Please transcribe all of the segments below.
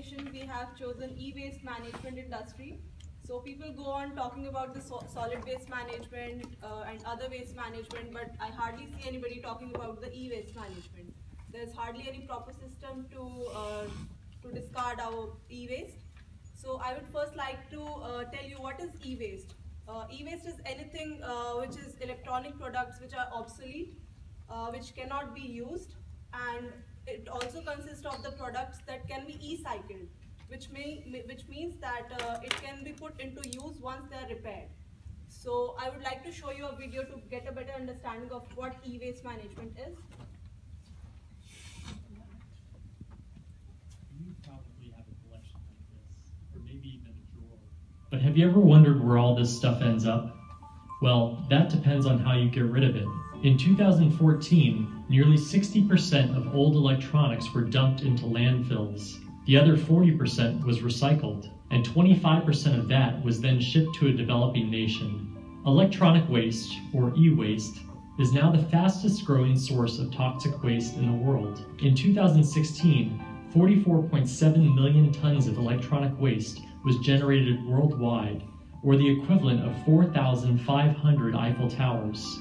presentation, we have chosen e-waste management industry. So people go on talking about the solid waste management and other waste management, but I hardly see anybody talking about the e-waste management. There's hardly any proper system to discard our e-waste. So I would first like to tell you what is e-waste. E-waste is anything which is electronic products which are obsolete, which cannot be used, and it also consists of the products that can be e-cycled, which means that it can be put into use once they are repaired. So I would like to show you a video to get a better understanding of what e-waste management is. You probably have a collection like this, or maybe even a drawer. But have you ever wondered where all this stuff ends up? Well, that depends on how you get rid of it. In 2014, nearly 60% of old electronics were dumped into landfills. The other 40% was recycled, and 25% of that was then shipped to a developing nation. Electronic waste, or e-waste, is now the fastest growing source of toxic waste in the world. In 2016, 44.7 million tons of electronic waste was generated worldwide, or the equivalent of 4,500 Eiffel Towers.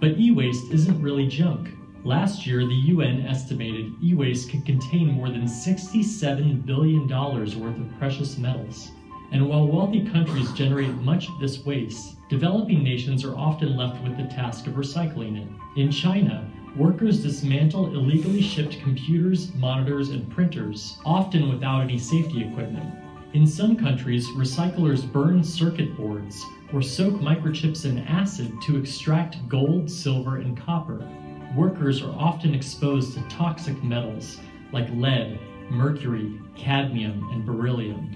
But e-waste isn't really junk. Last year, the UN estimated e-waste could contain more than $67 billion worth of precious metals. And while wealthy countries generate much of this waste, developing nations are often left with the task of recycling it. In China, workers dismantle illegally shipped computers, monitors, and printers, often without any safety equipment. In some countries, recyclers burn circuit boards or soak microchips in acid to extract gold, silver, and copper. Workers are often exposed to toxic metals like lead, mercury, cadmium, and beryllium.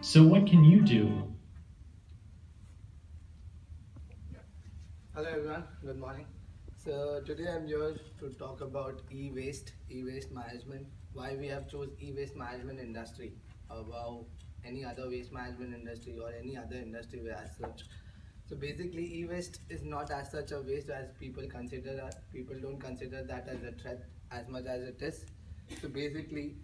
So what can you do? Hello everyone, good morning. So today I'm here to talk about e-waste management, why we have chose e-waste management industry above any other waste management industry or any other industry as such. So basically e-waste is not as such a waste as people consider that. People don't consider that as a threat as much as it is. So basically,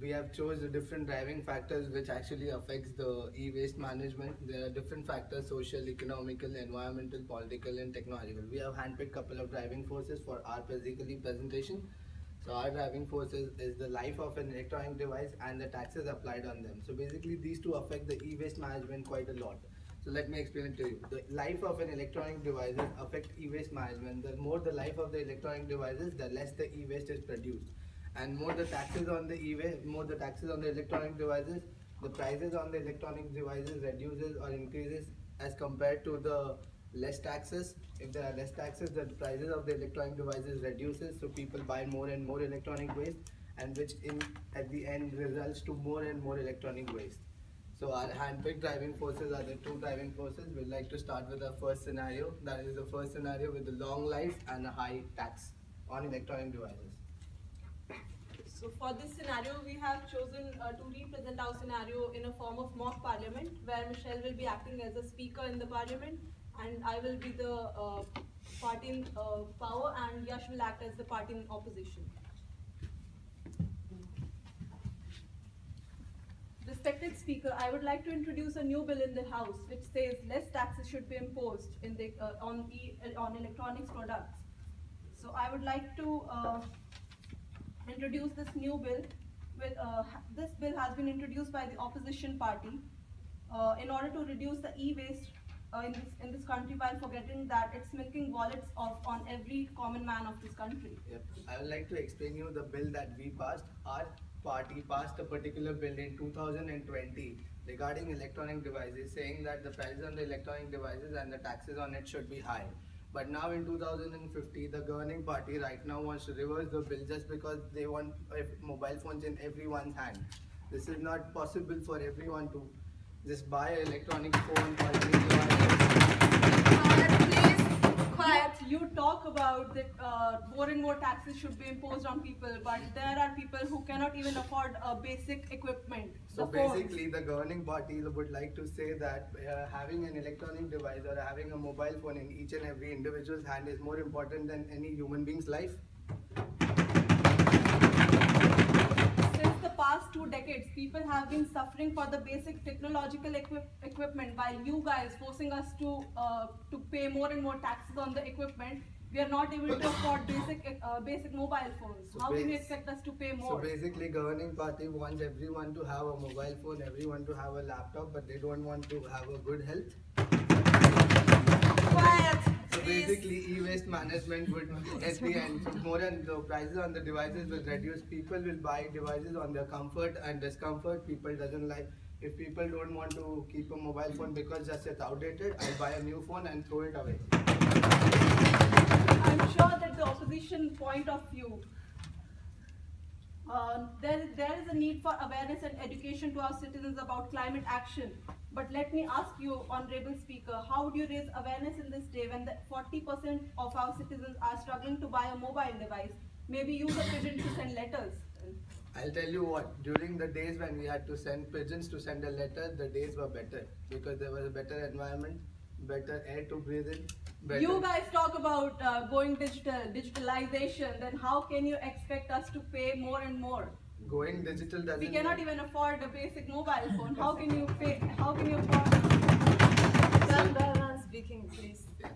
we have chosen different driving factors which actually affects the e-waste management. There are different factors: social, economical, environmental, political, and technological. We have handpicked a couple of driving forces for our presentation. So our driving forces is the life of an electronic device and the taxes applied on them. So basically these two affect the e-waste management quite a lot. So let me explain it to you. The life of an electronic device affect e-waste management. The more the life of the electronic devices, the less the e-waste is produced. And more the taxes on the e-waste, more the taxes on the electronic devices, the prices on the electronic devices reduces or increases as compared to the less taxes. If there are less taxes, the prices of the electronic devices reduces, so people buy more and more electronic waste, and which at the end results to more and more electronic waste. So our handpicked driving forces are the two driving forces. We'd like to start with the first scenario. That is the first scenario with the long life and a high tax on electronic devices. So for this scenario, we have chosen to represent our scenario in a form of mock parliament, where Michelle will be acting as a speaker in the parliament, and I will be the party in power, and Yash will act as the party in opposition. Respected Speaker, I would like to introduce a new bill in the House which says less taxes should be imposed in the, on electronics products. So I would like to introduce this new bill. This bill has been introduced by the opposition party in order to reduce the e-waste in this country, while forgetting that it's milking wallets on every common man of this country. Yep. I would like to explain you the bill that we passed. Our party passed a particular bill in 2020 regarding electronic devices, saying that the prices on the electronic devices and the taxes on it should be high. But now in 2050, the governing party right now wants to reverse the bill just because they want mobile phones in everyone's hand. This is not possible for everyone to just buy an electronic phone or any Please, quiet. You talk about that more and more taxes should be imposed on people, but there are people who cannot even afford basic equipment. So basically, the governing party would like to say that having an electronic device or having a mobile phone in each and every individual's hand is more important than any human being's life. last 2 decades, people have been suffering for the basic technological equipment, while you guys forcing us to pay more and more taxes on the equipment. We are not able to afford basic mobile phones. So How can you expect us to pay more? So basically, governing party wants everyone to have a mobile phone, everyone to have a laptop, but they don't want to have a good health. Quiet. So basically, e-waste management would, at the end, more than the prices on the devices will reduce. People will buy devices on their comfort and discomfort. People doesn't like. If people don't want to keep a mobile phone because just it's outdated, I'll buy a new phone and throw it away. I'm sure that the opposition point of view, there is a need for awareness and education to our citizens about climate action. But let me ask you, Honorable Speaker, how would you raise awareness in this day when 40% of our citizens are struggling to buy a mobile device? Maybe use a pigeon to send letters. I'll tell you what, during the days when we had to send pigeons to send a letter, the days were better because there was a better environment, better air to breathe in. Better. You guys talk about going digitalization, then how can you expect us to pay more and more? Going digital doesn't. We cannot even afford a basic mobile phone. How can you pay? How can you afford? Speaking, please. Yeah.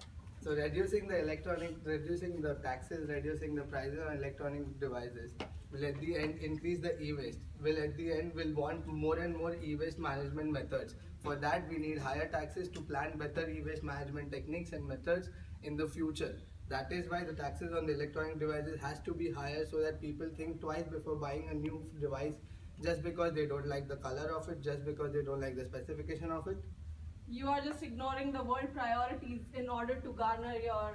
So reducing the taxes, reducing the prices on electronic devices will at the end increase the e-waste. Will want more and more e-waste management methods. For that, we need higher taxes to plan better e-waste management techniques and methods in the future. That is why the taxes on the electronic devices has to be higher so that people think twice before buying a new device just because they don't like the color of it, just because they don't like the specification of it. You are just ignoring the world priorities in order to garner your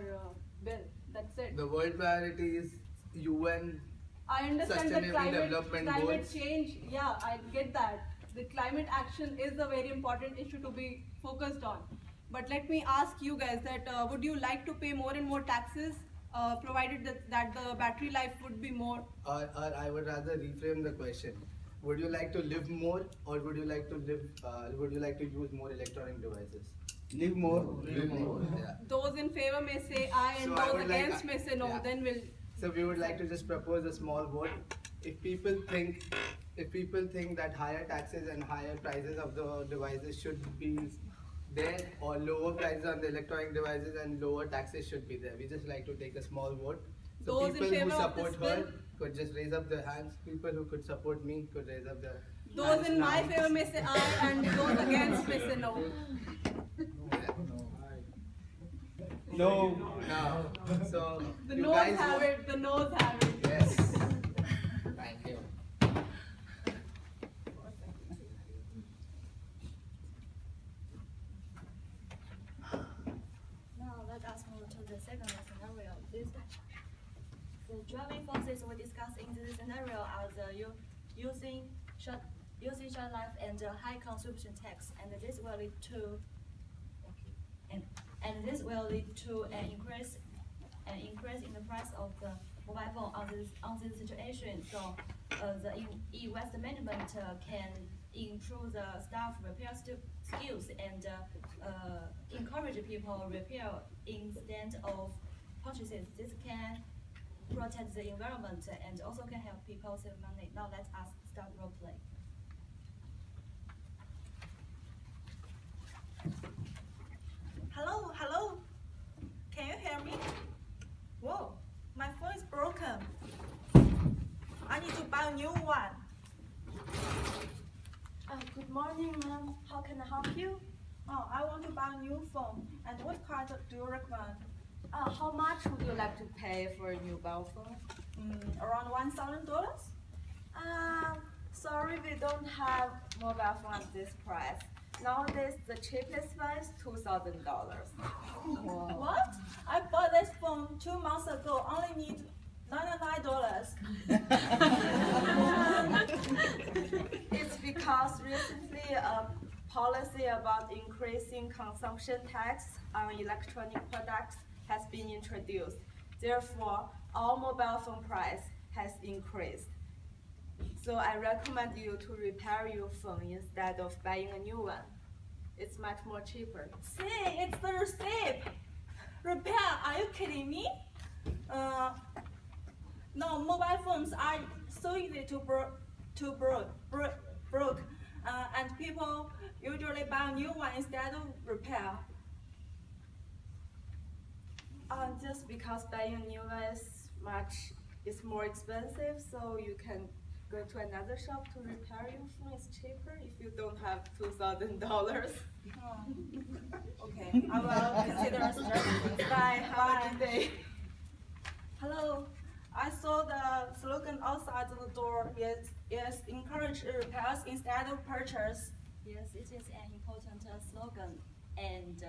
bill. That's it. The world priority is UN. I understand that Sustainable Development climate Goals. change, yeah, I get that. The climate action is a very important issue to be focused on. But let me ask you guys that would you like to pay more and more taxes provided that the battery life would be more? Or I would rather reframe the question. Would you like to live more or would you like to use more electronic devices? Live more. Live more. Yeah. Those in favor may say aye and So I those would against like- may say no. yeah. Then we'll. So we would like to just propose a small vote. If people think that higher taxes and higher prices of the devices should be there, or lower prices on the electronic devices and lower taxes should be there, we just like to take a small vote. So Those in people who favor of support this her bill? could just raise up their hands. People who could support me could raise up their Those hands in my now. favor may say aye and those against may say no. No. No. So The you noes guys have vote. it, the noes have it. Yes. Thank you. Now let us move to the second scenario. The driving forces we discussed in this scenario are the using short life and high consumption tax, and this will lead to this will lead to an increase in the price of the mobile phone on this situation. So the e-waste management can improve the staff repair skills and encourage people repair instead of purchases. This can protect the environment and also can help people save money. Now let us start role play. Hello. Can you hear me? Whoa, my phone is broken. I need to buy a new one. Good morning, ma'am. How can I help you? Oh, I want to buy a new phone. And what kind do you recommend? How much would you like to pay for a new mobile phone? Around $1,000? Sorry, we don't have mobile phone at this price. Nowadays, the cheapest one is $2,000. What? I bought this phone 2 months ago. Only need $99. It's because recently a policy about increasing consumption tax on electronic products has been introduced. Therefore, all mobile phone price has increased. So I recommend you to repair your phone instead of buying a new one. It's much more cheaper. See, it's the receipt. Repair? Are you kidding me? No, mobile phones are so easy to too broke, and people usually buy a new one instead of repair. Just because buying a new one is more expensive, so you can go to another shop to repair your phone. It's cheaper if you don't have $2,000. Okay, I will consider strategy. Bye. Have a good day. Hello. I saw the slogan outside the door. Yes, encourage repairs instead of purchase. Yes, it is an important slogan. And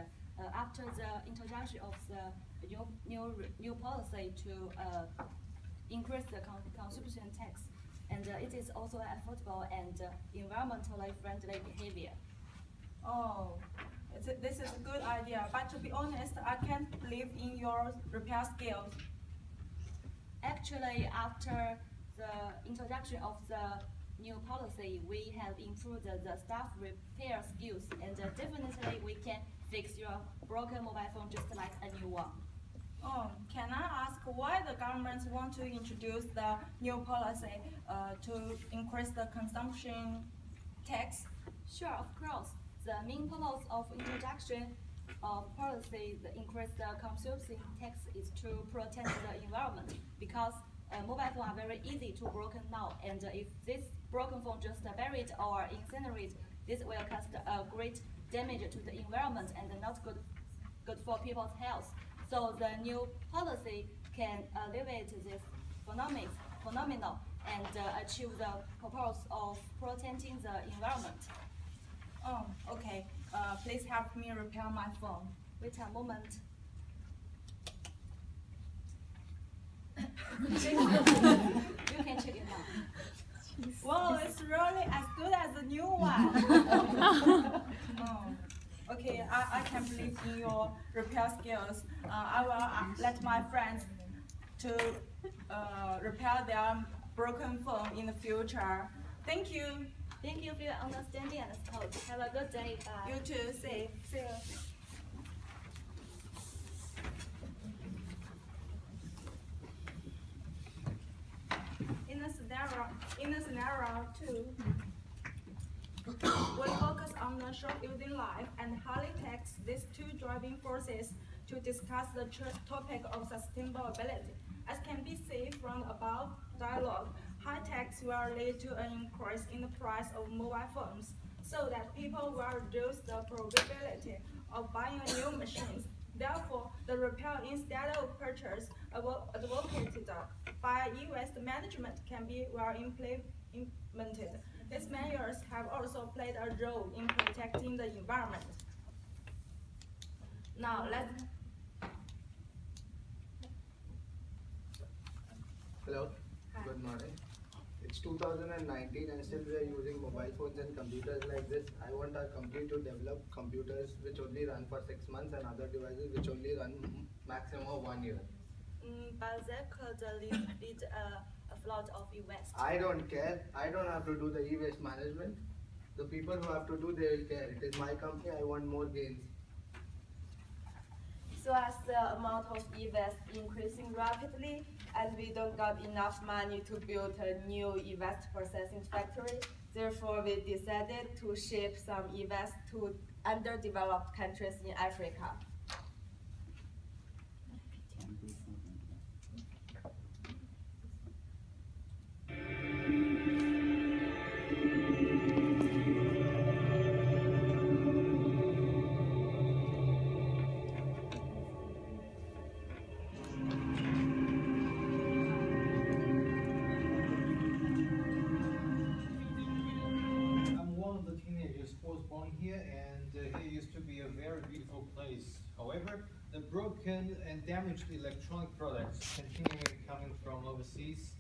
after the introduction of the new policy to increase the consumption tax, and it is also an affordable and environmentally friendly behavior. Oh, this is a good idea. But to be honest, I can't believe in your repair skills. Actually, after the introduction of the new policy, we have improved the staff repair skills, and definitely we can fix your broken mobile phone just like a new one. Oh, can I ask why the government want to introduce the new policy to increase the consumption tax? Sure, of course. The main purpose of introduction of policy, the increase the consumption tax, is to protect the environment, because mobile phones are very easy to broken now, and if this broken phone just buried or incinerated, this will cause great damage to the environment and not good for people's health. So the new policy can alleviate this phenomenon and achieve the purpose of protecting the environment. Oh, okay. Please help me repair my phone. Wait a moment. You can check it now. Wow, it's really as good as the new one. Oh, okay, I can believe in your repair skills. I will let my friends to repair their broken phone in the future. Thank you. Thank you for your understanding and support. Have a good day. Bye. You too. See you. In the scenario 2, we focus on the short using life and highly tax these two driving forces to discuss the topic of sustainability. As can be seen from the above dialogue, high tax will lead to an increase in the price of mobile phones, so that people will reduce the probability of buying new machines. Therefore, the repair instead of purchase advocated by e-waste management can be well implemented. These measures have also played a role in protecting the environment. Now, let's... Hello, good morning. It's 2019 and still we are using mobile phones and computers like this. I want our company to develop computers which only run for 6 months and other devices which only run maximum of 1 year. But that could lead a flood of e-waste. I don't care. I don't have to do the e-waste management. The people who have to do, they will care. It is my company. I want more gains. So as the amount of e-waste increasing rapidly, and we don't got enough money to build a new e-waste processing factory, therefore we decided to ship some e-waste to underdeveloped countries in Africa. However, the broken and damaged electronic products continuing coming from overseas.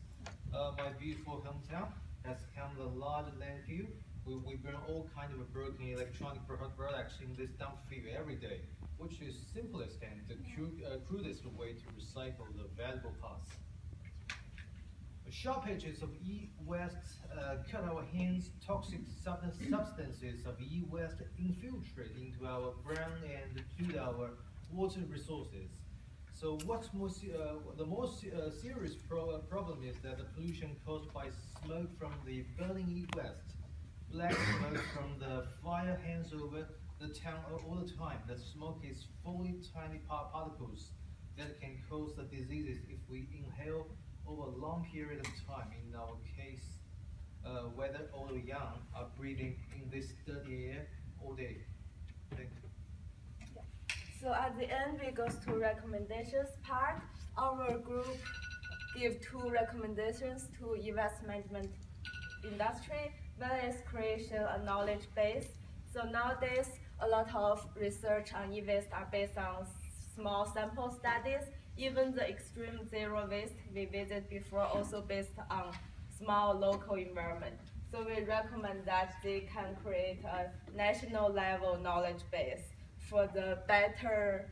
My beautiful hometown has come a large landfill. We burn all kinds of broken electronic products in this dump field every day, which is simplest and the crudest way to recycle the valuable parts. Shortages of e-waste cut our hands. Toxic substances of e-waste infiltrate into our ground and to our water resources. So the most serious problem is that the pollution caused by smoke from the burning e-waste. Black smoke from the fire hangs over the town all the time. The smoke is full of tiny particles that can cause the diseases if we inhale over a long period of time. In our case, whether old or young are breathing in this dirty air all day. Thank you. So at the end, we go to recommendations part. Our group give 2 recommendations to e-waste management industry. One is creation a knowledge base. So nowadays, a lot of research on e-waste are based on small sample studies. Even the extreme zero waste we visited before also based on small local environment. So we recommend that they can create a national level knowledge base for the better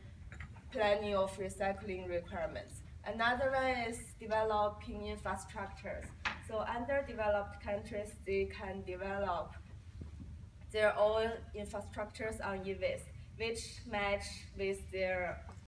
planning of recycling requirements. Another one is developing infrastructures. So underdeveloped countries, they can develop their own infrastructures on e-waste, which match with their